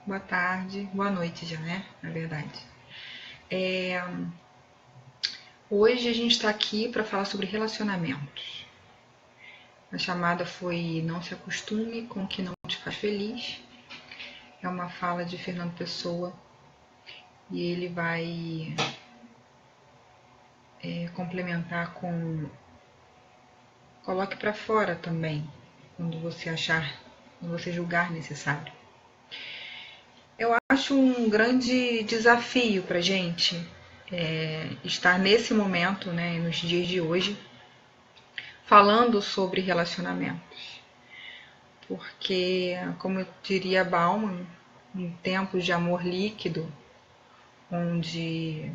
boa tarde, boa noite já, né? Na verdade. Hoje a gente está aqui para falar sobre relacionamentos. A chamada foi Não se acostume com o que não te faz feliz. É uma fala de Fernando Pessoa e ele vai complementar com coloque para fora também, quando você julgar necessário. Eu acho um grande desafio para a gente estar nesse momento, né, nos dias de hoje, falando sobre relacionamentos. Porque, como eu diria Bauman, em tempos de amor líquido, onde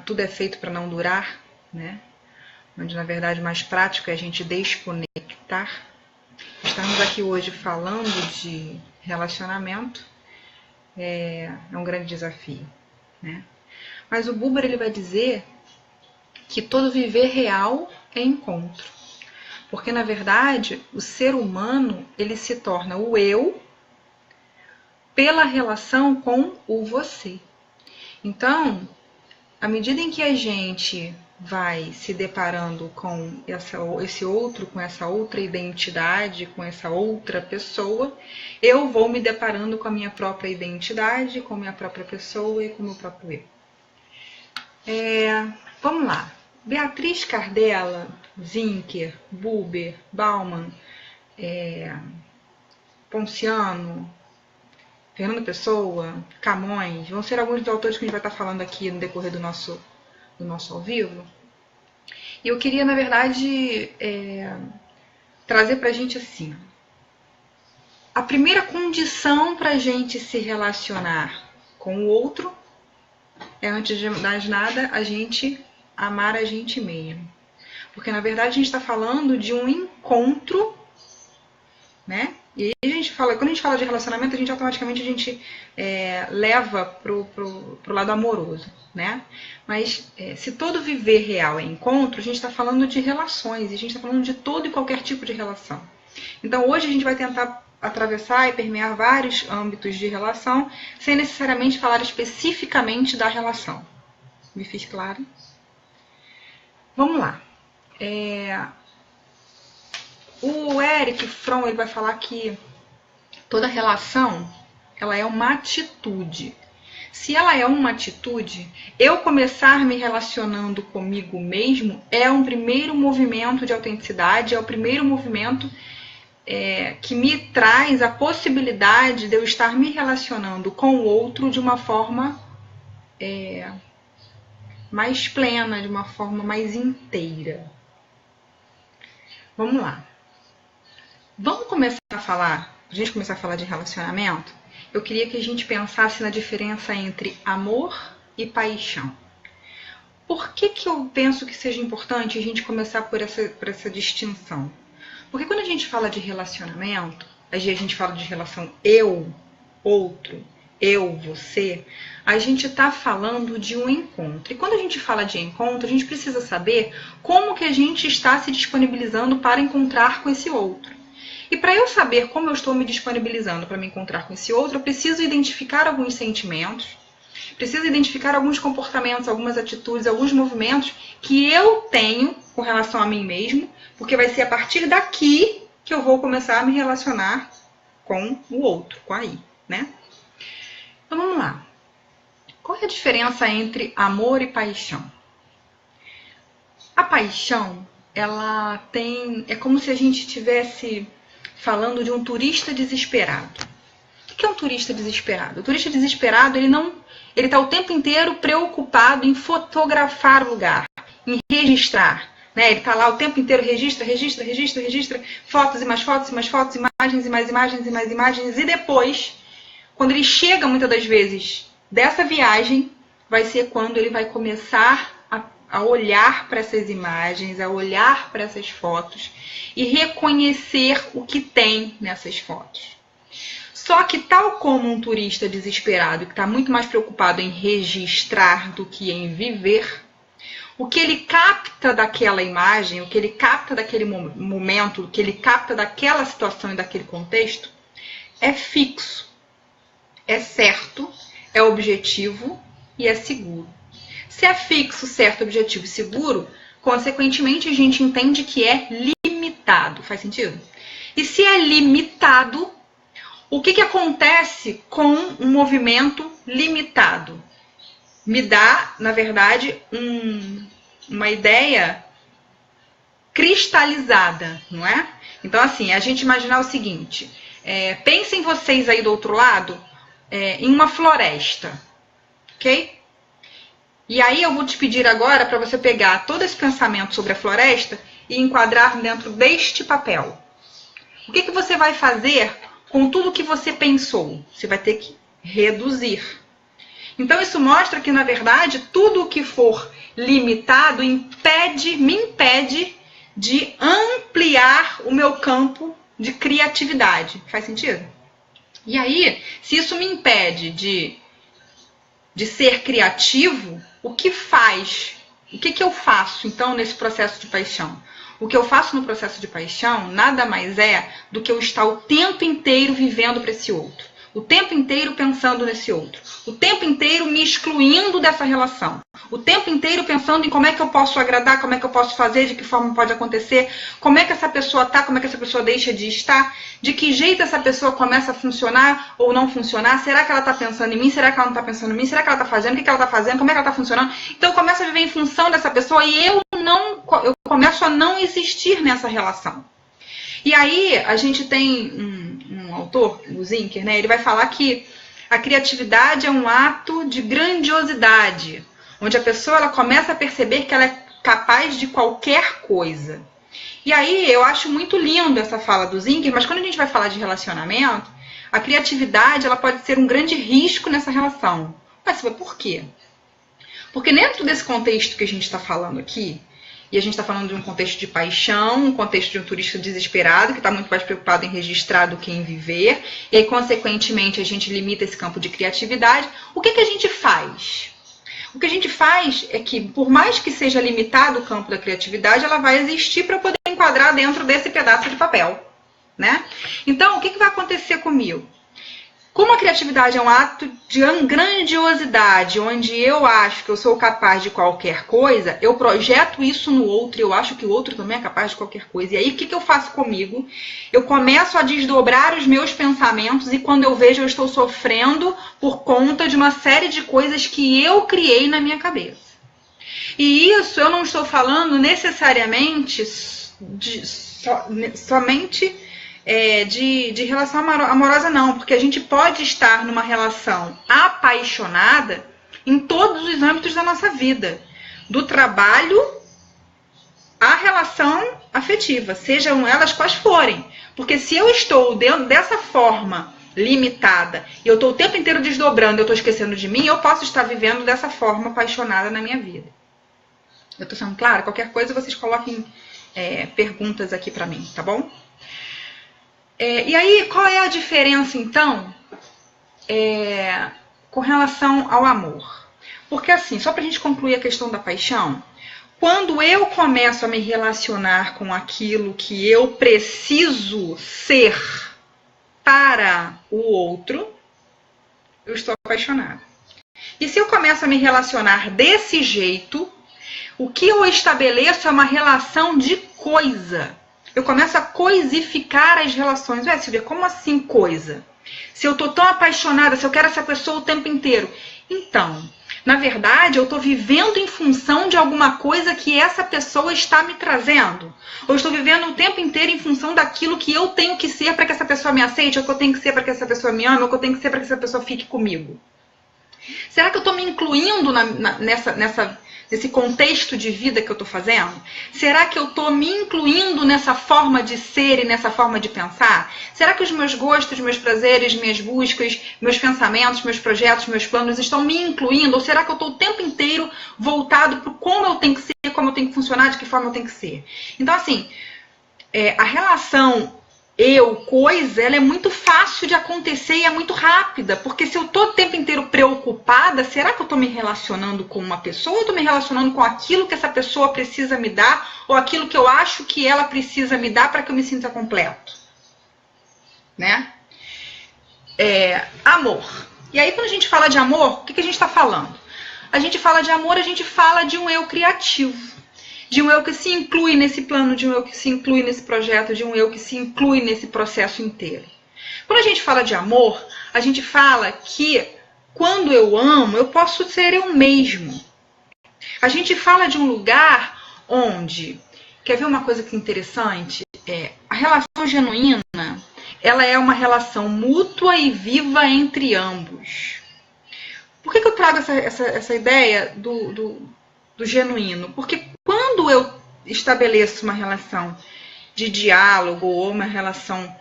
tudo é feito para não durar, né? Onde na verdade mais prático é a gente desconectar. Estamos aqui hoje falando de relacionamento é um grande desafio, né? Mas o Buber ele vai dizer que todo viver real é encontro. Porque na verdade o ser humano ele se torna o eu pela relação com o você. Então, à medida em que a gente vai se deparando com esse outro, com essa outra identidade, com essa outra pessoa, eu vou me deparando com a minha própria identidade, com a minha própria pessoa e com o meu próprio eu. Vamos lá. Beatriz Cardella, Zinker, Buber, Bauman, Ponciano, Fernando Pessoa, Camões, vão ser alguns dos autores que a gente vai estar falando aqui no decorrer do nosso ao vivo. E eu queria, na verdade, trazer pra gente assim, a primeira condição pra gente se relacionar com o outro é, antes de mais nada, a gente amar a gente mesmo. Porque, na verdade, a gente está falando de um encontro, né? E aí quando a gente fala de relacionamento, a gente automaticamente leva pro lado amoroso, né? Mas se todo viver real é encontro, a gente está falando de relações, e a gente está falando de todo e qualquer tipo de relação. Então hoje a gente vai tentar atravessar e permear vários âmbitos de relação, sem necessariamente falar especificamente da relação. Me fiz claro? Vamos lá. O Erich Fromm ele vai falar que toda relação ela é uma atitude. Se ela é uma atitude, eu começar me relacionando comigo mesmo é um primeiro movimento de autenticidade, é o primeiro movimento que me traz a possibilidade de eu estar me relacionando com o outro de uma forma mais plena, de uma forma mais inteira. Vamos lá. Vamos começar a falar, a gente começar a falar de relacionamento, eu queria que a gente pensasse na diferença entre amor e paixão. Por que eu penso que seja importante a gente começar por essa distinção? Porque quando a gente fala de relacionamento, a gente fala de relação eu, outro, eu, você, a gente está falando de um encontro. E quando a gente fala de encontro, a gente precisa saber como que a gente está se disponibilizando para encontrar com esse outro. E para eu saber como eu estou me disponibilizando para me encontrar com esse outro, eu preciso identificar alguns sentimentos, preciso identificar alguns comportamentos, algumas atitudes, alguns movimentos que eu tenho com relação a mim mesmo, porque vai ser a partir daqui que eu vou começar a me relacionar com o outro, com a I, né? Então vamos lá. Qual é a diferença entre amor e paixão? A paixão, ela é como se a gente estivesse falando de um turista desesperado. O que é um turista desesperado? O turista desesperado, ele está o tempo inteiro preocupado em fotografar o lugar, em registrar. Né? Ele está lá o tempo inteiro, registra, fotos e mais fotos, e mais fotos, imagens e mais imagens e mais imagens. E depois, quando ele chega muitas das vezes dessa viagem, vai ser quando ele vai começar a olhar para essas imagens, a olhar para essas fotos e reconhecer o que tem nessas fotos. Só que tal como um turista desesperado que está muito mais preocupado em registrar do que em viver, o que ele capta daquela imagem, o que ele capta daquele momento, o que ele capta daquela situação e daquele contexto é fixo. é certo, é objetivo e é seguro. Se é fixo, certo, objetivo e seguro, consequentemente a gente entende que é limitado. Faz sentido? E se é limitado, o que acontece com um movimento limitado? Me dá, na verdade, uma ideia cristalizada, não é? Então, assim, a gente imaginar o seguinte, pensem vocês aí do outro lado, em uma floresta, ok? E aí eu vou te pedir agora para você pegar todo esse pensamento sobre a floresta e enquadrar dentro deste papel. O que você vai fazer com tudo que você pensou? Você vai ter que reduzir. Então isso mostra que, na verdade, tudo o que for limitado me impede de ampliar o meu campo de criatividade. Faz sentido? E aí, se isso me impede de ser criativo, o que eu faço, então, nesse processo de paixão? O que eu faço no processo de paixão nada mais é do que eu estar o tempo inteiro vivendo para esse outro. O tempo inteiro pensando nesse outro. O tempo inteiro me excluindo dessa relação. O tempo inteiro pensando em como é que eu posso agradar, como é que eu posso fazer, de que forma pode acontecer, como é que essa pessoa está, como é que essa pessoa deixa de estar, de que jeito essa pessoa começa a funcionar ou não funcionar, será que ela está pensando em mim, será que ela não está pensando em mim, será que ela está fazendo, o que ela está fazendo, como é que ela está funcionando. Então eu começo a viver em função dessa pessoa e eu começo a não existir nessa relação. E aí a gente tem um autor, o Zinker, né? Ele vai falar que a criatividade é um ato de grandiosidade, onde a pessoa ela começa a perceber que ela é capaz de qualquer coisa. E aí eu acho muito lindo essa fala do Zinker, mas quando a gente vai falar de relacionamento, a criatividade ela pode ser um grande risco nessa relação. Mas por quê? Porque dentro desse contexto que a gente está falando aqui, e a gente está falando de um contexto de paixão, um contexto de um turista desesperado, que está muito mais preocupado em registrar do que em viver, e aí, consequentemente, a gente limita esse campo de criatividade. O que a gente faz? O que a gente faz é que, por mais que seja limitado o campo da criatividade, ela vai existir para poder enquadrar dentro desse pedaço de papel, né? Então, o que vai acontecer comigo? Como a criatividade é um ato de grandiosidade, onde eu acho que eu sou capaz de qualquer coisa, eu projeto isso no outro e eu acho que o outro também é capaz de qualquer coisa. E aí, o que eu faço comigo? Eu começo a desdobrar os meus pensamentos e quando eu vejo, eu estou sofrendo por conta de uma série de coisas que eu criei na minha cabeça. E isso eu não estou falando necessariamente somente de relação amorosa, não, porque a gente pode estar numa relação apaixonada em todos os âmbitos da nossa vida, do trabalho à relação afetiva, sejam elas quais forem, porque se eu estou dentro dessa forma limitada e eu estou o tempo inteiro desdobrando, eu estou esquecendo de mim, eu posso estar vivendo dessa forma apaixonada na minha vida. Eu estou sendo clara? Qualquer coisa vocês coloquem perguntas aqui para mim, tá bom? E aí, qual é a diferença, então, com relação ao amor? Porque, assim, só para a gente concluir a questão da paixão, quando eu começo a me relacionar com aquilo que eu preciso ser para o outro, eu estou apaixonada. E se eu começo a me relacionar desse jeito, o que eu estabeleço é uma relação de coisa. Eu começo a coisificar as relações. Silvia, como assim coisa? Se eu estou tão apaixonada, se eu quero essa pessoa o tempo inteiro. Então, na verdade, eu estou vivendo em função de alguma coisa que essa pessoa está me trazendo. Ou eu estou vivendo o tempo inteiro em função daquilo que eu tenho que ser para que essa pessoa me aceite, ou que eu tenho que ser para que essa pessoa me ame, ou que eu tenho que ser para que essa pessoa fique comigo. Será que eu estou me incluindo nesse contexto de vida que eu estou fazendo? Será que eu estou me incluindo nessa forma de ser e nessa forma de pensar? Será que os meus gostos, meus prazeres, minhas buscas, meus pensamentos, meus projetos, meus planos estão me incluindo? Ou será que eu estou o tempo inteiro voltado para como eu tenho que ser, como eu tenho que funcionar, de que forma eu tenho que ser? Então, assim, a relação coisa, ela é muito fácil de acontecer e é muito rápida, porque se eu estou o tempo inteiro preocupada, será que eu estou me relacionando com uma pessoa ou eu estou me relacionando com aquilo que essa pessoa precisa me dar ou aquilo que eu acho que ela precisa me dar para que eu me sinta completo? Né? Amor. E aí, quando a gente fala de amor, o que a gente está falando? A gente fala de amor, a gente fala de um eu criativo, de um eu que se inclui nesse plano, de um eu que se inclui nesse projeto, de um eu que se inclui nesse processo inteiro. Quando a gente fala de amor, a gente fala que quando eu amo, eu posso ser eu mesmo. A gente fala de um lugar onde, quer ver uma coisa que é interessante? A relação genuína, ela é uma relação mútua e viva entre ambos. Por que eu trago essa ideia do genuíno? Porque quando eu estabeleço uma relação de diálogo ou uma relação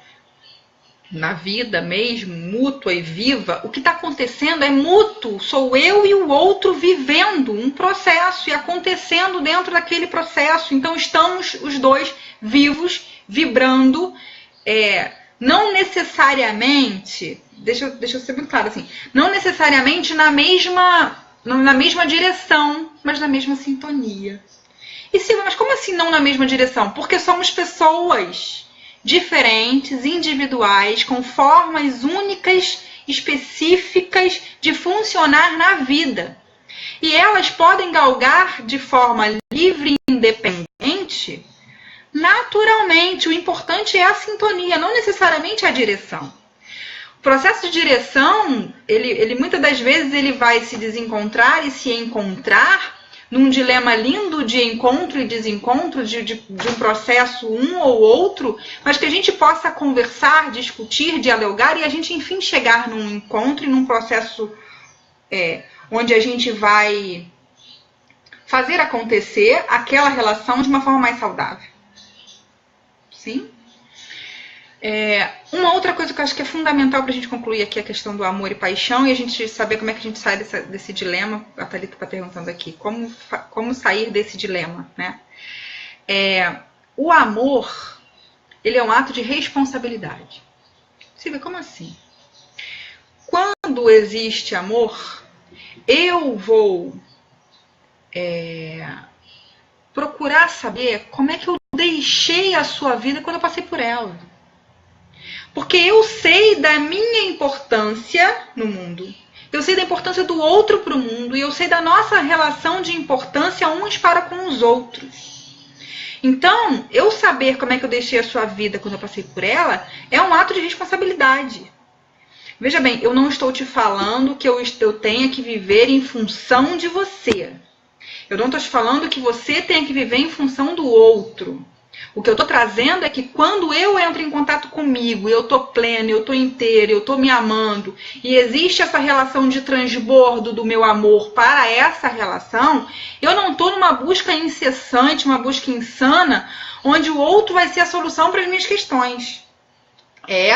na vida mesmo, mútua e viva, o que está acontecendo é mútuo, sou eu e o outro vivendo um processo e acontecendo dentro daquele processo. Então estamos os dois vivos, vibrando, não necessariamente, deixa eu ser muito claro assim, não necessariamente na mesma direção, mas na mesma sintonia. Mas como assim não na mesma direção? Porque somos pessoas diferentes, individuais, com formas únicas, específicas de funcionar na vida. E elas podem galgar de forma livre e independente, naturalmente. O importante é a sintonia, não necessariamente a direção. O processo de direção, ele muitas das vezes ele vai se desencontrar e se encontrar num dilema lindo de encontro e desencontro, de um processo um ou outro, mas que a gente possa conversar, discutir, dialogar e a gente, enfim, chegar num encontro e num processo onde a gente vai fazer acontecer aquela relação de uma forma mais saudável. Sim? Uma outra coisa que eu acho que é fundamental para a gente concluir aqui a questão do amor e paixão e a gente saber como é que a gente sai desse dilema. A Thalita está perguntando aqui, como sair desse dilema, né? O amor, ele é um ato de responsabilidade. Você vê como assim? Quando existe amor, eu vou procurar saber como é que eu deixei a sua vida quando eu passei por ela. Porque eu sei da minha importância no mundo. Eu sei da importância do outro para o mundo. E eu sei da nossa relação de importância uns para com os outros. Então, eu saber como é que eu deixei a sua vida quando eu passei por ela é um ato de responsabilidade. Veja bem, eu não estou te falando que eu tenha que viver em função de você. Eu não estou te falando que você tenha que viver em função do outro. O que eu estou trazendo é que quando eu entro em contato comigo, eu estou plena, eu estou inteira, eu estou me amando, e existe essa relação de transbordo do meu amor para essa relação, eu não estou numa busca incessante, uma busca insana, onde o outro vai ser a solução para as minhas questões. É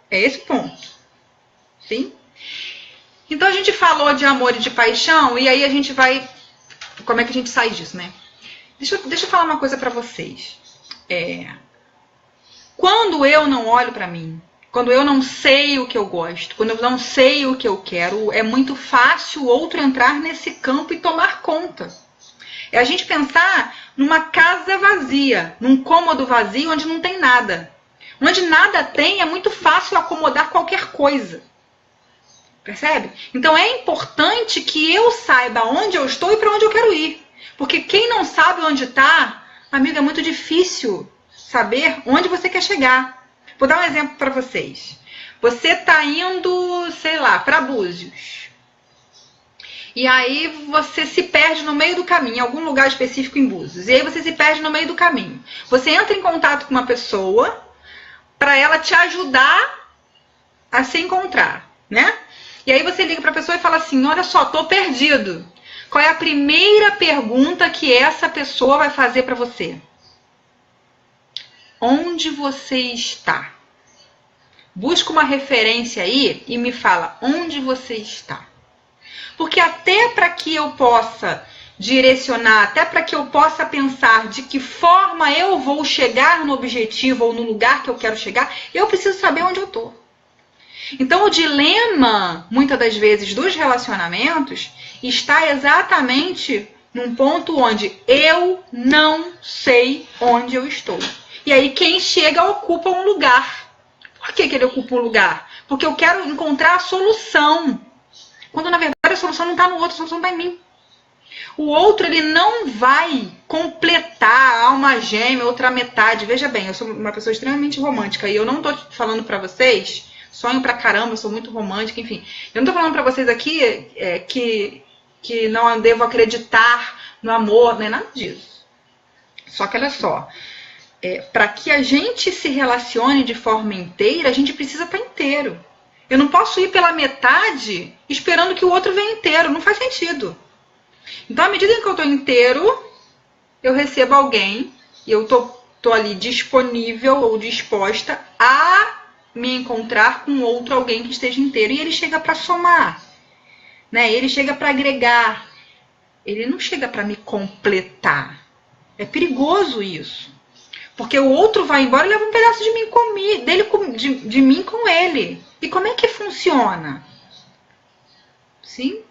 esse o ponto. Sim? Então a gente falou de amor e de paixão, e aí a gente vai... Como é que a gente sai disso, né? Deixa eu falar uma coisa para vocês. Quando eu não olho para mim, quando eu não sei o que eu gosto, quando eu não sei o que eu quero, é muito fácil o outro entrar nesse campo e tomar conta. É a gente pensar numa casa vazia, num cômodo vazio onde não tem nada. Onde nada tem, é muito fácil acomodar qualquer coisa. Percebe? Então é importante que eu saiba onde eu estou e para onde eu quero ir. Porque quem não sabe onde está, amigo, é muito difícil saber onde você quer chegar. Vou dar um exemplo para vocês. Você está indo, sei lá, para Búzios. E aí você se perde no meio do caminho, em algum lugar específico em Búzios. E aí você se perde no meio do caminho. Você entra em contato com uma pessoa para ela te ajudar a se encontrar, né? E aí você liga para a pessoa e fala assim, olha só, tô perdido. Qual é a primeira pergunta que essa pessoa vai fazer para você? Onde você está? Busca uma referência aí e me fala onde você está. Porque até para que eu possa direcionar, até para que eu possa pensar de que forma eu vou chegar no objetivo ou no lugar que eu quero chegar, eu preciso saber onde eu estou. Então o dilema, muitas das vezes, dos relacionamentos está exatamente num ponto onde eu não sei onde eu estou. E aí quem chega ocupa um lugar. Por que ele ocupa um lugar? Porque eu quero encontrar a solução. Quando na verdade a solução não está no outro, a solução está em mim. O outro, ele não vai completar a alma gêmea, outra metade. Veja bem, eu sou uma pessoa extremamente romântica e eu não tô falando pra vocês, sonho pra caramba, eu sou muito romântica, enfim. Eu não tô falando pra vocês aqui que não devo acreditar no amor, nem nada disso. Só que olha só, para que a gente se relacione de forma inteira, a gente precisa estar inteiro. Eu não posso ir pela metade esperando que o outro venha inteiro, não faz sentido. Então, à medida em que eu estou inteiro, eu recebo alguém e eu tô ali disponível ou disposta a me encontrar com outro alguém que esteja inteiro. E ele chega para somar, né? Ele chega para agregar. Ele não chega para me completar. É perigoso isso. Porque o outro vai embora e leva um pedaço de mim de mim com ele. E como é que funciona? Sim?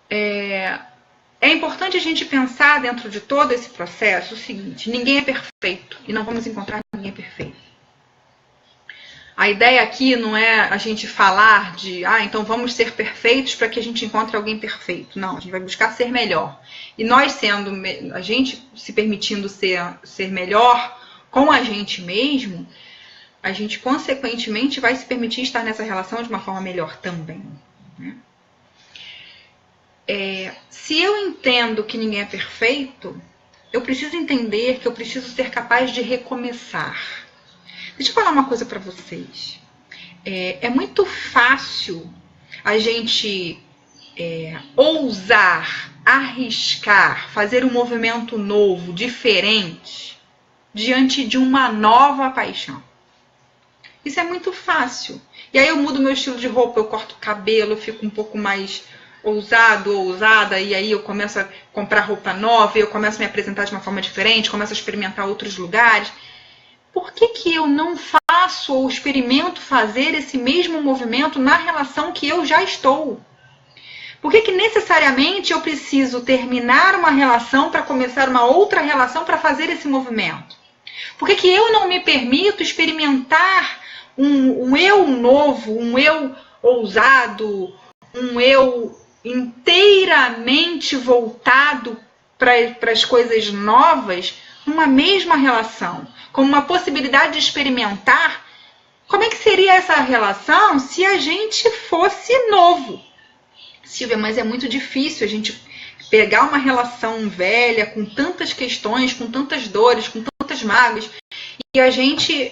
É importante a gente pensar dentro de todo esse processo o seguinte: ninguém é perfeito e não vamos encontrar ninguém perfeito. A ideia aqui não é a gente falar de, então vamos ser perfeitos para que a gente encontre alguém perfeito. Não, a gente vai buscar ser melhor. E nós a gente se permitindo ser melhor com a gente mesmo, a gente consequentemente vai se permitir estar nessa relação de uma forma melhor também, né? Se eu entendo que ninguém é perfeito, eu preciso entender que eu preciso ser capaz de recomeçar. Deixa eu falar uma coisa para vocês. É muito fácil a gente ousar, arriscar, fazer um movimento novo, diferente, diante de uma nova paixão. Isso é muito fácil. E aí eu mudo meu estilo de roupa, eu corto o cabelo, eu fico um pouco mais ousado ou ousada, e aí eu começo a comprar roupa nova, eu começo a me apresentar de uma forma diferente, começo a experimentar outros lugares. Por que eu não faço ou experimento fazer esse mesmo movimento na relação que eu já estou? Por que necessariamente eu preciso terminar uma relação para começar uma outra relação para fazer esse movimento? Por que eu não me permito experimentar um eu novo, um eu ousado, um eu inteiramente voltado para as coisas novas numa mesma relação, como uma possibilidade de experimentar como é que seria essa relação se a gente fosse novo. Silvia, mas é muito difícil a gente pegar uma relação velha com tantas questões, com tantas dores, com tantas mágoas e a gente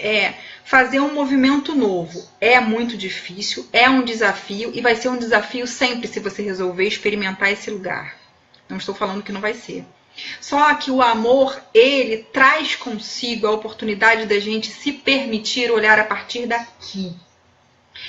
fazer um movimento novo. É muito difícil, é um desafio e vai ser um desafio sempre se você resolver experimentar esse lugar. Não estou falando que não vai ser. Só que o amor, ele traz consigo a oportunidade da gente se permitir olhar a partir daqui.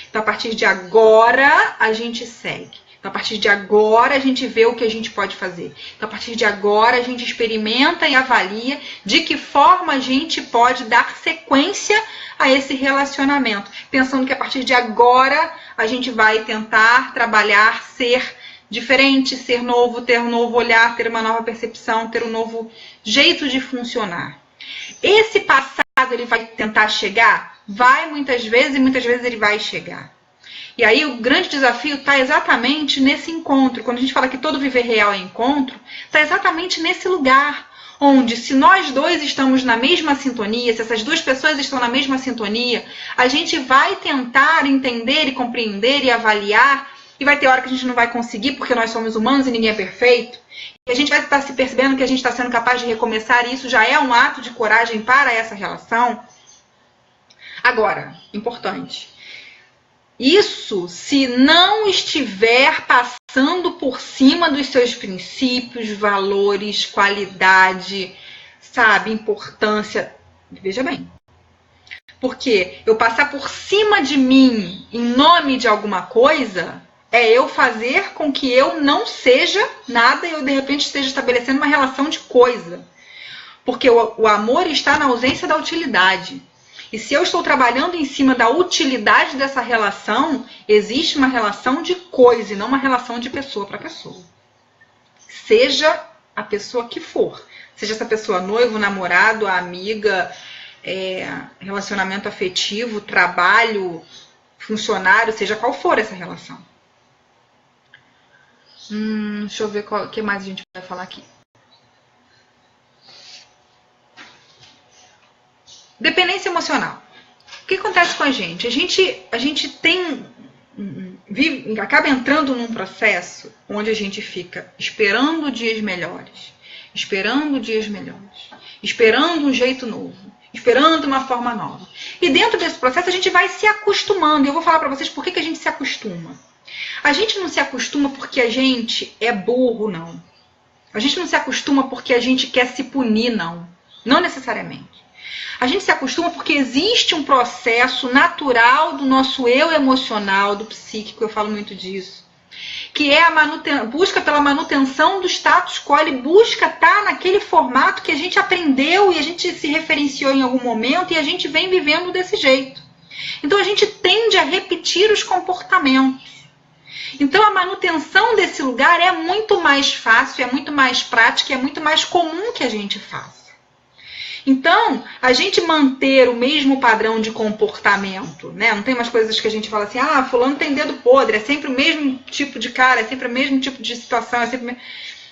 Então, a partir de agora, a gente segue. Então, a partir de agora, a gente vê o que a gente pode fazer. Então, a partir de agora, a gente experimenta e avalia de que forma a gente pode dar sequência a esse relacionamento. Pensando que a partir de agora, a gente vai tentar trabalhar, ser diferente, ser novo, ter um novo olhar, ter uma nova percepção, ter um novo jeito de funcionar. Esse passado, ele vai tentar chegar? Vai muitas vezes e muitas vezes ele vai chegar. E aí o grande desafio está exatamente nesse encontro. Quando a gente fala que todo viver real é encontro, está exatamente nesse lugar. Onde se nós dois estamos na mesma sintonia, se essas duas pessoas estão na mesma sintonia, a gente vai tentar entender e compreender e avaliar. E vai ter hora que a gente não vai conseguir porque nós somos humanos e ninguém é perfeito. E a gente vai estar se percebendo que a gente está sendo capaz de recomeçar e isso já é um ato de coragem para essa relação. Agora, importante. Isso se não estiver passando por cima dos seus princípios, valores, qualidade, sabe, importância. Veja bem. Porque eu passar por cima de mim em nome de alguma coisa é eu fazer com que eu não seja nada e eu de repente esteja estabelecendo uma relação de coisa. Porque o amor está na ausência da utilidade. E se eu estou trabalhando em cima da utilidade dessa relação, existe uma relação de coisa e não uma relação de pessoa para pessoa. Seja a pessoa que for. Seja essa pessoa noivo, namorado, amiga, relacionamento afetivo, trabalho, funcionário, seja qual for essa relação. Deixa eu ver o que mais a gente vai falar aqui. Dependência emocional. O que acontece com a gente? A gente tem acaba entrando num processo onde a gente fica esperando dias melhores, esperando um jeito novo, esperando uma forma nova. E dentro desse processo a gente vai se acostumando. E eu vou falar para vocês por que a gente se acostuma. A gente não se acostuma porque a gente é burro, não. A gente não se acostuma porque a gente quer se punir, não. Não necessariamente. A gente se acostuma porque existe um processo natural do nosso eu emocional, do psíquico, eu falo muito disso, que é a busca pela manutenção do status quo. Ele busca estar naquele formato que a gente aprendeu e a gente se referenciou em algum momento e a gente vem vivendo desse jeito. Então a gente tende a repetir os comportamentos. Então a manutenção desse lugar é muito mais fácil, é muito mais prática, é muito mais comum que a gente faça. Então, a gente manter o mesmo padrão de comportamento, né? Não tem umas coisas que a gente fala assim, fulano tem dedo podre, é sempre o mesmo tipo de cara, é sempre o mesmo tipo de situação, é sempre...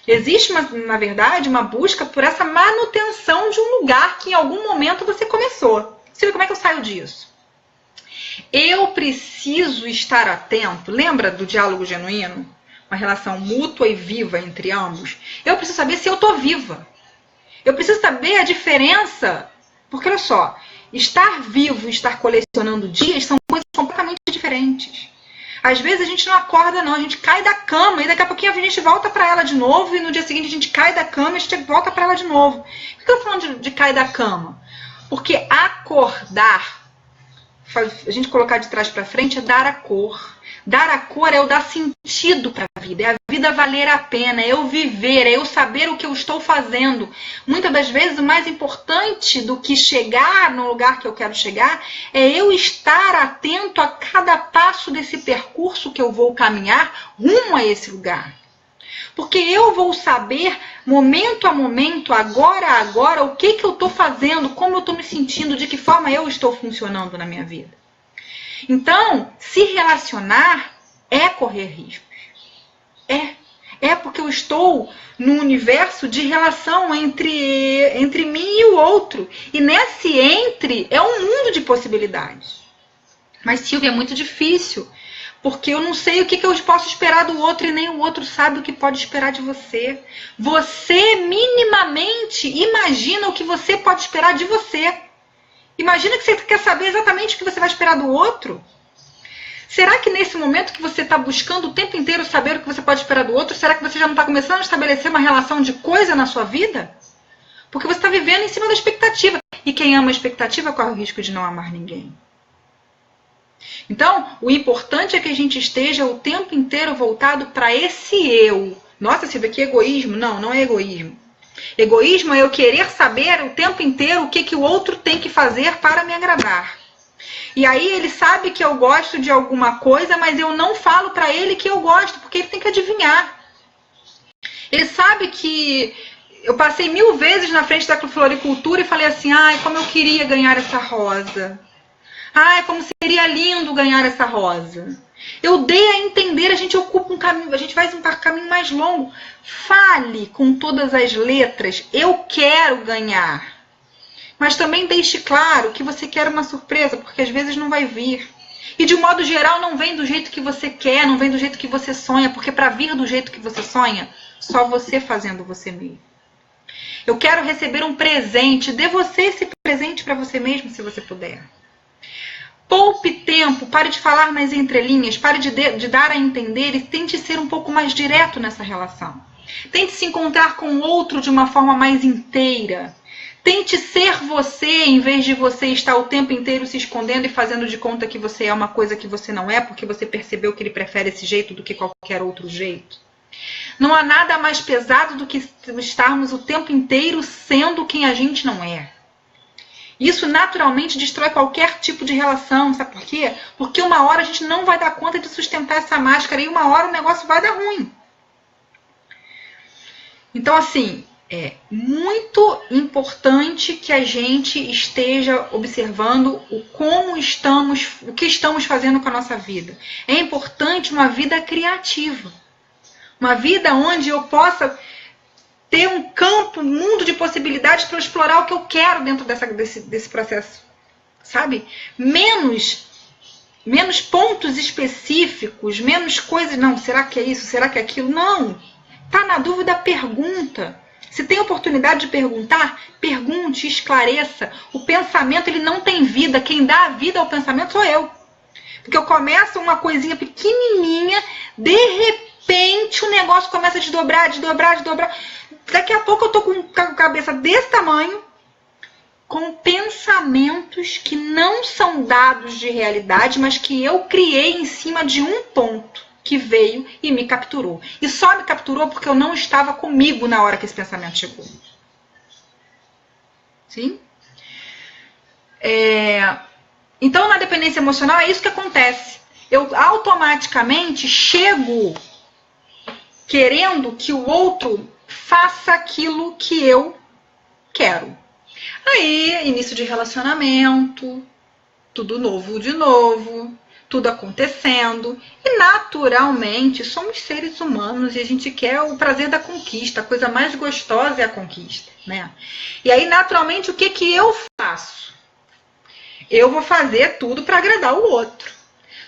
Existe, na verdade, uma busca por essa manutenção de um lugar que em algum momento você começou. Silvia, como é que eu saio disso? Eu preciso estar atento, lembra do diálogo genuíno? Uma relação mútua e viva entre ambos? Eu preciso saber se eu estou viva. Eu preciso saber a diferença, porque olha só, estar vivo e estar colecionando dias são coisas completamente diferentes. Às vezes a gente não acorda não, a gente cai da cama e daqui a pouquinho a gente volta para ela de novo e no dia seguinte a gente cai da cama e a gente volta para ela de novo. Por que eu tô falando de cair da cama? Porque acordar, a gente colocar de trás para frente é dar a cor. Dar a cor é o dar sentido para a vida, é a vida valer a pena, é eu viver, é eu saber o que eu estou fazendo. Muitas das vezes o mais importante do que chegar no lugar que eu quero chegar é eu estar atento a cada passo desse percurso que eu vou caminhar rumo a esse lugar. Porque eu vou saber, momento a momento, agora a agora, o que eu estou fazendo, como eu estou me sentindo, de que forma eu estou funcionando na minha vida. Então, se relacionar é correr riscos. É porque eu estou num universo de relação entre mim e o outro. E nesse entre é um mundo de possibilidades. Mas, Silvia, é muito difícil. Porque eu não sei o que eu posso esperar do outro e nem o outro sabe o que pode esperar de você. Você minimamente imagina o que você pode esperar de você. Imagina que você quer saber exatamente o que você vai esperar do outro. Será que nesse momento que você está buscando o tempo inteiro saber o que você pode esperar do outro, será que você já não está começando a estabelecer uma relação de coisa na sua vida? Porque você está vivendo em cima da expectativa. E quem ama a expectativa corre o risco de não amar ninguém. Então, o importante é que a gente esteja o tempo inteiro voltado para esse eu. Nossa, Silvia, que egoísmo. Não, não é egoísmo. Egoísmo é eu querer saber o tempo inteiro o que o outro tem que fazer para me agradar. E aí ele sabe que eu gosto de alguma coisa, mas eu não falo para ele que eu gosto, porque ele tem que adivinhar. Ele sabe que eu passei 1000 vezes na frente da floricultura e falei assim, como eu queria ganhar essa rosa. Como seria lindo ganhar essa rosa. Eu dei a entender, a gente ocupa um caminho, a gente faz um caminho mais longo. Fale com todas as letras, eu quero ganhar. Mas também deixe claro que você quer uma surpresa, porque às vezes não vai vir. E de um modo geral não vem do jeito que você quer, não vem do jeito que você sonha, porque para vir do jeito que você sonha, só você fazendo você mesmo. Eu quero receber um presente, dê você esse presente para você mesmo, se você puder. Poupe tempo, pare de falar nas entrelinhas, pare de dar a entender e tente ser um pouco mais direto nessa relação. Tente se encontrar com o outro de uma forma mais inteira. Tente ser você, em vez de você estar o tempo inteiro se escondendo e fazendo de conta que você é uma coisa que você não é, porque você percebeu que ele prefere esse jeito do que qualquer outro jeito. Não há nada mais pesado do que estarmos o tempo inteiro sendo quem a gente não é. Isso naturalmente destrói qualquer tipo de relação, sabe por quê? Porque uma hora a gente não vai dar conta de sustentar essa máscara e uma hora o negócio vai dar ruim. Então, assim, é muito importante que a gente esteja observando o que estamos fazendo com a nossa vida. É importante uma vida criativa. Uma vida onde eu possa ter um campo, um mundo de possibilidades para explorar o que eu quero dentro desse processo, sabe? Menos pontos específicos, menos coisas, não, será que é isso, será que é aquilo? Não, tá na dúvida, pergunta. Se tem oportunidade de perguntar, pergunte, esclareça. O pensamento, ele não tem vida, quem dá a vida ao pensamento sou eu. Porque eu começo uma coisinha pequenininha, de repente o negócio começa a desdobrar. Daqui a pouco eu tô com a cabeça desse tamanho, com pensamentos que não são dados de realidade, mas que eu criei em cima de um ponto que veio e me capturou. E só me capturou porque eu não estava comigo na hora que esse pensamento chegou. Sim? Então, na dependência emocional, é isso que acontece. Eu automaticamente chego querendo que o outro faça aquilo que eu quero. Aí, início de relacionamento, tudo novo de novo, tudo acontecendo. E naturalmente, somos seres humanos e a gente quer o prazer da conquista. A coisa mais gostosa é a conquista, né? E aí, naturalmente, o que eu faço? Eu vou fazer tudo para agradar o outro.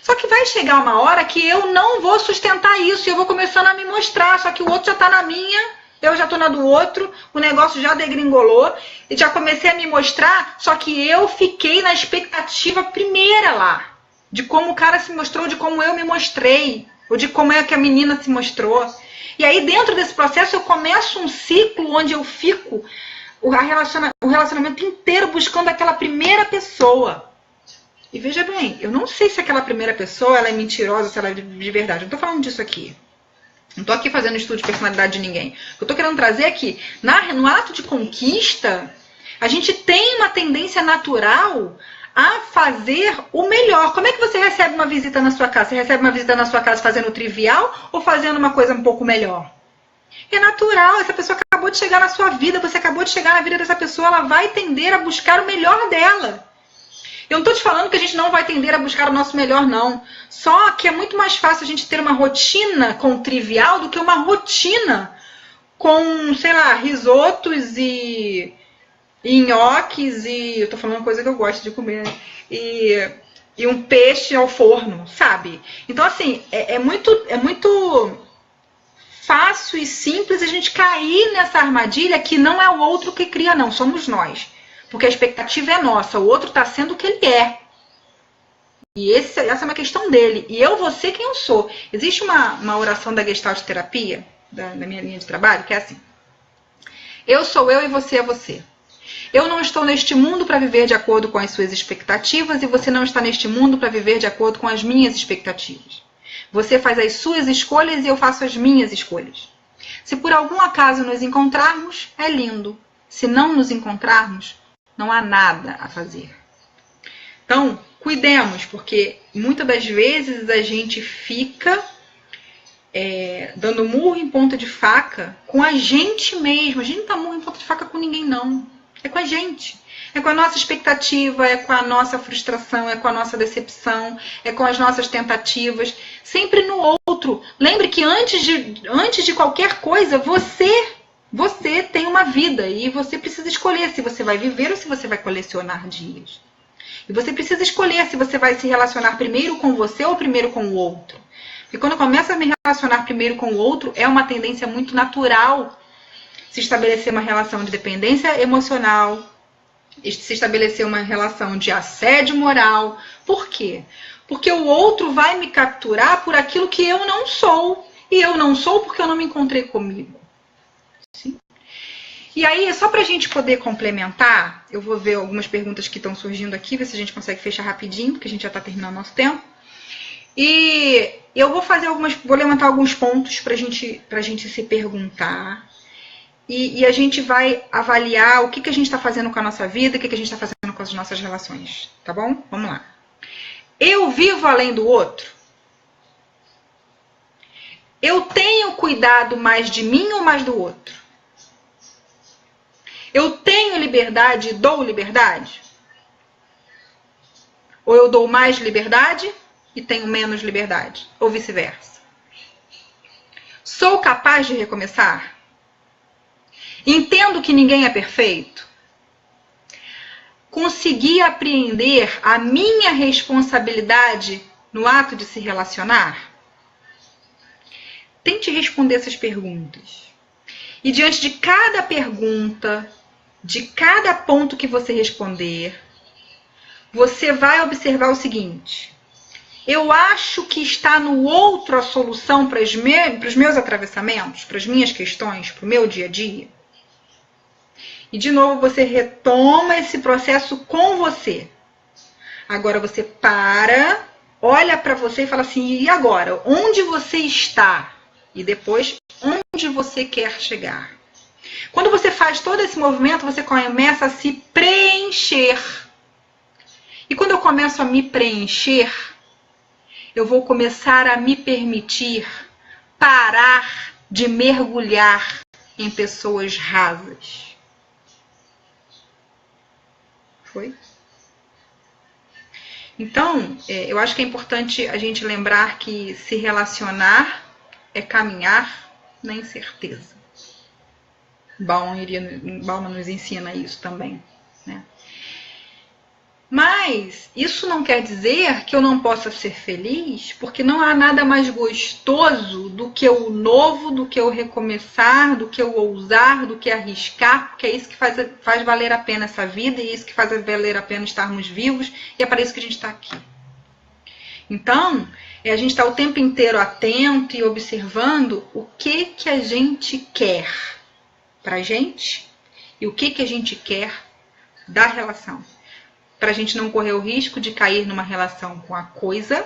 Só que vai chegar uma hora que eu não vou sustentar isso e eu vou começando a me mostrar. Só que o outro já tá na minha, eu já tô na do outro, o negócio já degringolou, e já comecei a me mostrar, só que eu fiquei na expectativa primeira lá, de como o cara se mostrou, de como eu me mostrei, ou de como é que a menina se mostrou. E aí dentro desse processo eu começo um ciclo onde eu fico o relacionamento inteiro buscando aquela primeira pessoa. E veja bem, eu não sei se aquela primeira pessoa ela é mentirosa, se ela é de verdade, eu não tô falando disso aqui. Não estou aqui fazendo estudo de personalidade de ninguém. Eu estou querendo trazer aqui, no ato de conquista, a gente tem uma tendência natural a fazer o melhor. Como é que você recebe uma visita na sua casa? Você recebe uma visita na sua casa fazendo o trivial ou fazendo uma coisa um pouco melhor? É natural, essa pessoa acabou de chegar na sua vida, você acabou de chegar na vida dessa pessoa, ela vai tender a buscar o melhor dela. Eu não estou te falando que a gente não vai tender a buscar o nosso melhor, não. Só que é muito mais fácil a gente ter uma rotina com o trivial do que uma rotina com, sei lá, risotos e nhoques e... Eu estou falando uma coisa que eu gosto de comer, né? E um peixe ao forno, sabe? Então, assim, é muito fácil e simples a gente cair nessa armadilha que não é o outro que cria, não. Somos nós. Porque a expectativa é nossa, o outro está sendo o que ele é. E essa é uma questão dele. E eu vou ser quem eu sou. Existe uma oração da Gestalt Terapia, da minha linha de trabalho, que é assim. Eu sou eu e você é você. Eu não estou neste mundo para viver de acordo com as suas expectativas e você não está neste mundo para viver de acordo com as minhas expectativas. Você faz as suas escolhas e eu faço as minhas escolhas. Se por algum acaso nos encontrarmos, é lindo. Se não nos encontrarmos, não há nada a fazer. Então, cuidemos, porque muitas das vezes a gente fica dando murro em ponta de faca com a gente mesmo. A gente não dá murro em ponta de faca com ninguém, não. É com a gente. É com a nossa expectativa, é com a nossa frustração, é com a nossa decepção, é com as nossas tentativas. Sempre no outro. Lembre que antes de qualquer coisa, você tem uma vida e você precisa escolher se você vai viver ou se você vai colecionar dias. E você precisa escolher se você vai se relacionar primeiro com você ou primeiro com o outro. Porque quando eu começo a me relacionar primeiro com o outro, é uma tendência muito natural se estabelecer uma relação de dependência emocional, se estabelecer uma relação de assédio moral. Por quê? Porque o outro vai me capturar por aquilo que eu não sou. E eu não sou porque eu não me encontrei comigo. Sim? E aí, só para a gente poder complementar, eu vou ver algumas perguntas que estão surgindo aqui, ver se a gente consegue fechar rapidinho, porque a gente já está terminando nosso tempo. E eu vou levantar alguns pontos para a gente se perguntar. E a gente vai avaliar o que a gente está fazendo com a nossa vida, o que a gente está fazendo com as nossas relações. Tá bom? Vamos lá. Eu vivo além do outro? Eu tenho cuidado mais de mim ou mais do outro? Eu tenho liberdade e dou liberdade? Ou eu dou mais liberdade e tenho menos liberdade? Ou vice-versa? Sou capaz de recomeçar? Entendo que ninguém é perfeito? Consegui apreender a minha responsabilidade no ato de se relacionar? Tente responder essas perguntas. E diante de cada pergunta, de cada ponto que você responder, você vai observar o seguinte: eu acho que está no outro a solução para os meus atravessamentos, para as minhas questões, para o meu dia a dia? E de novo você retoma esse processo com você. Agora você para, olha para você e fala assim: e agora? Onde você está? E depois, onde você quer chegar? Quando você faz todo esse movimento, você começa a se preencher. E quando eu começo a me preencher, eu vou começar a me permitir parar de mergulhar em pessoas rasas. Foi? Então, eu acho que é importante a gente lembrar que se relacionar é caminhar na incerteza. Bauman nos ensina isso também, né? Mas isso não quer dizer que eu não possa ser feliz, porque não há nada mais gostoso do que o novo, do que o recomeçar, do que o ousar, do que arriscar, porque é isso que faz valer a pena essa vida, e é isso que faz valer a pena estarmos vivos, e é para isso que a gente está aqui. Então, a gente está o tempo inteiro atento e observando o que a gente quer pra gente e o que a gente quer da relação. Para a gente não correr o risco de cair numa relação com a coisa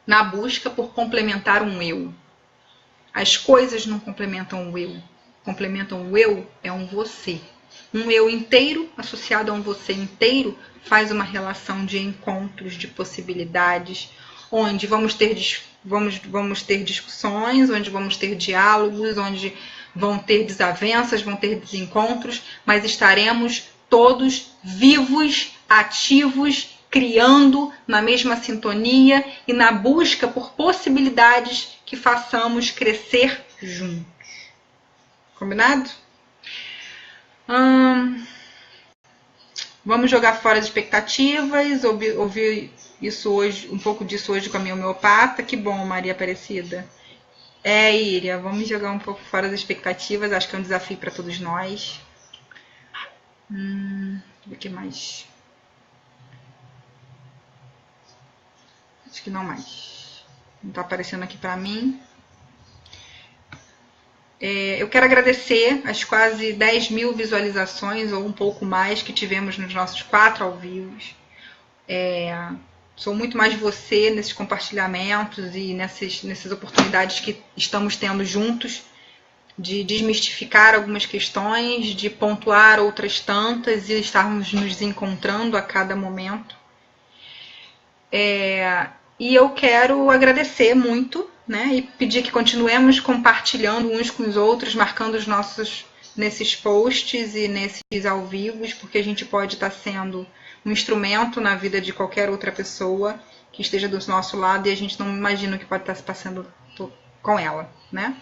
na busca por complementar um eu. As coisas não complementam o eu. Complementam o eu é um você. Um eu inteiro associado a um você inteiro faz uma relação de encontros, de possibilidades, onde vamos ter discussões, onde vamos ter diálogos, onde vão ter desavenças, vão ter desencontros, mas estaremos todos vivos, ativos, criando na mesma sintonia e na busca por possibilidades que façamos crescer juntos. Combinado? Vamos jogar fora as expectativas. Ouvi isso hoje, um pouco disso hoje com a minha homeopata. Que bom, Maria Aparecida. Íria, vamos jogar um pouco fora das expectativas. Acho que é um desafio para todos nós. O que mais? Acho que não mais. Não está aparecendo aqui para mim. Eu quero agradecer as quase 10 mil visualizações, ou um pouco mais, que tivemos nos nossos 4 ao vivo. Sou muito mais você nesses compartilhamentos e nessas oportunidades que estamos tendo juntos, de desmistificar algumas questões, de pontuar outras tantas e estarmos nos encontrando a cada momento. E eu quero agradecer muito, né, e pedir que continuemos compartilhando uns com os outros, marcando os nossos nesses posts e nesses ao vivos, porque a gente pode estar sendo um instrumento na vida de qualquer outra pessoa que esteja do nosso lado e a gente não imagina o que pode estar se passando com ela, né?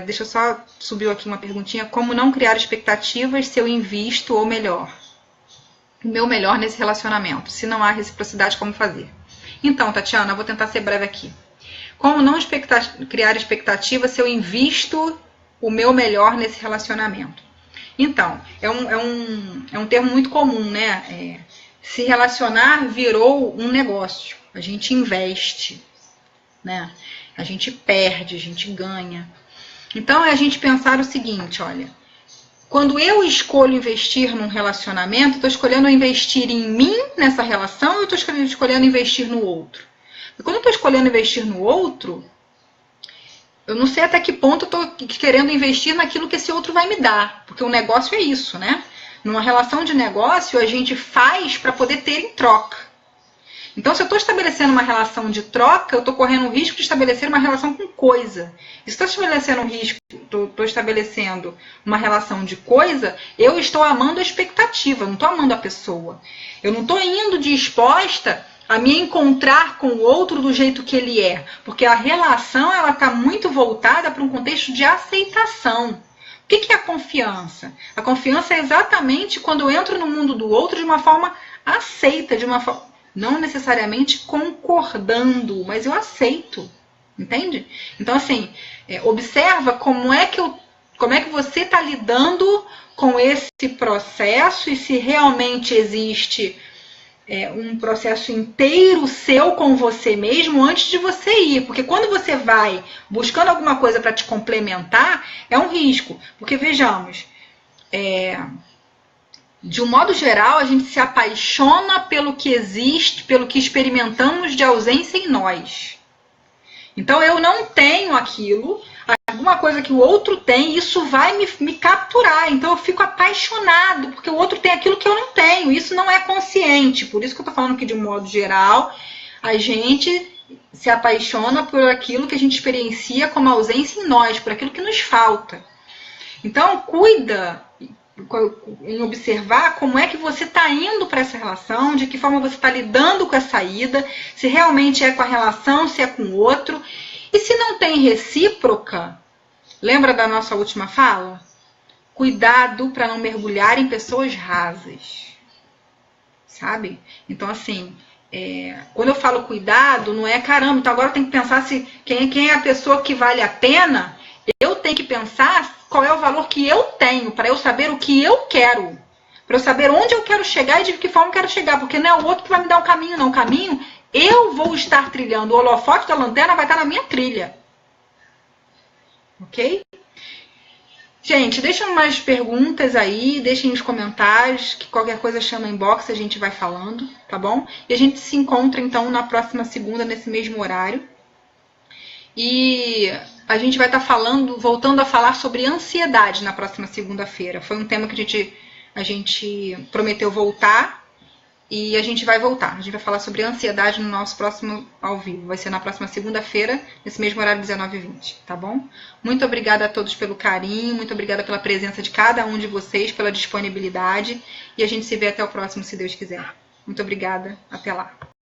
Deixa eu só subir aqui uma perguntinha. Como não criar expectativas se eu invisto o meu melhor nesse relacionamento? Se não há reciprocidade, como fazer? Então, Tatiana, eu vou tentar ser breve aqui. Como não criar expectativas se eu invisto o meu melhor nesse relacionamento? Então, é um termo muito comum, né? Se relacionar virou um negócio. A gente investe, né? A gente perde, a gente ganha. Então, é a gente pensar o seguinte, olha. Quando eu escolho investir num relacionamento, estou escolhendo investir em mim nessa relação ou eu estou escolhendo investir no outro? E quando eu estou escolhendo investir no outro, eu não sei até que ponto eu estou querendo investir naquilo que esse outro vai me dar. Porque o negócio é isso, né? Numa relação de negócio, a gente faz para poder ter em troca. Então, se eu estou estabelecendo uma relação de troca, eu estou correndo o risco de estabelecer uma relação com coisa. Se estou estabelecendo estou estabelecendo uma relação de coisa, eu estou amando a expectativa, não estou amando a pessoa. Eu não estou indo disposta a me encontrar com o outro do jeito que ele é, porque a relação ela está muito voltada para um contexto de aceitação. O que é a confiança? A confiança é exatamente quando eu entro no mundo do outro de uma forma aceita, de uma forma não necessariamente concordando, mas eu aceito, entende? Então assim, observa como é que você está lidando com esse processo e se realmente existe um processo inteiro seu com você mesmo antes de você ir. Porque quando você vai buscando alguma coisa para te complementar, é um risco. Porque vejamos, de um modo geral, a gente se apaixona pelo que existe, pelo que experimentamos de ausência em nós. Então eu não tenho aquilo, alguma coisa que o outro tem, isso vai me capturar. Então eu fico apaixonado, porque o outro tem aquilo que eu não tenho. Isso não é consciente. Por isso que eu tô falando que, de um modo geral, a gente se apaixona por aquilo que a gente experiencia como ausência em nós, por aquilo que nos falta. Então cuida em observar como é que você está indo para essa relação, de que forma você está lidando com essa ida, se realmente é com a relação, se é com o outro. E se não tem recíproca, lembra da nossa última fala? Cuidado para não mergulhar em pessoas rasas. Sabe? Então, assim, quando eu falo cuidado, não é caramba, então agora eu tenho que pensar se quem é a pessoa que vale a pena. Eu tenho que pensar qual é o valor que eu tenho, para eu saber o que eu quero. Para eu saber onde eu quero chegar e de que forma eu quero chegar. Porque não é o outro que vai me dar um caminho, não. O caminho eu vou estar trilhando. O holofote da lanterna vai estar na minha trilha. Ok? Gente, deixem mais perguntas aí, deixem nos comentários, que qualquer coisa chama inbox, a gente vai falando, tá bom? E a gente se encontra, então, na próxima segunda, nesse mesmo horário. E a gente vai estar voltando a falar sobre ansiedade na próxima segunda-feira. Foi um tema que a gente prometeu voltar e a gente vai voltar. A gente vai falar sobre ansiedade no nosso próximo ao vivo. Vai ser na próxima segunda-feira, nesse mesmo horário, 19h20, tá bom? Muito obrigada a todos pelo carinho, muito obrigada pela presença de cada um de vocês, pela disponibilidade. E a gente se vê até o próximo, se Deus quiser. Muito obrigada, até lá.